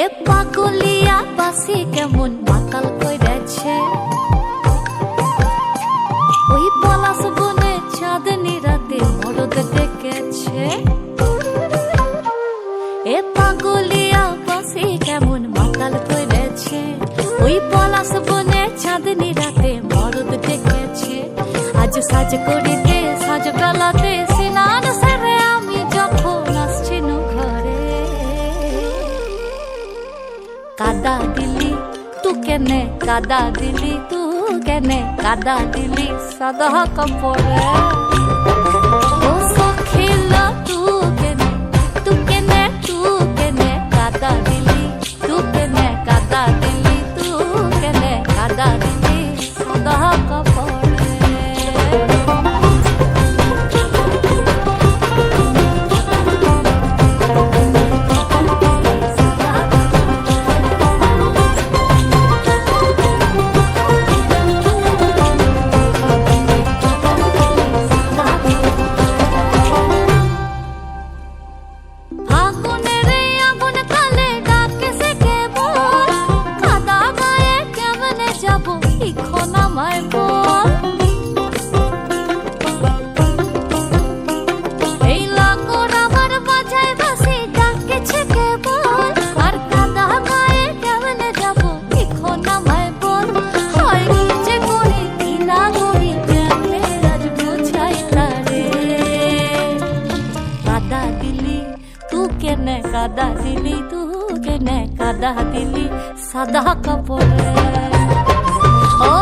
এ পাগলিয়া বাসি কেমন মাতাল কইরেছে, ওই পলাশ বনে চাঁদনি রাতে মরদ ডেকেছে। এ পাগলিয়া বাসি কেমন মাতাল কইরেছে, ওই পলাশ বনে চাঁদনি রাতে মরদ ডেকেছে। আজ সাজ করিতে সাজ গলাতে স্নান সেরে আমি যখন আসছি ঘরে, কাদা দিলি তু কেনে, কাদা দিলি তু কেনে, কাদা দিলি সাদা কাপড়ে। ও সখিলা তু কেনে, তু কেনে, তু কেনে কাদা দিলি, তু কেনে কাদা দিলি, তু কেনে কাদা দিলি সাদা কাপড়ে। কাদা দিলি তু কেনে, কাদা দিলি সাদা কাপড়ে। ও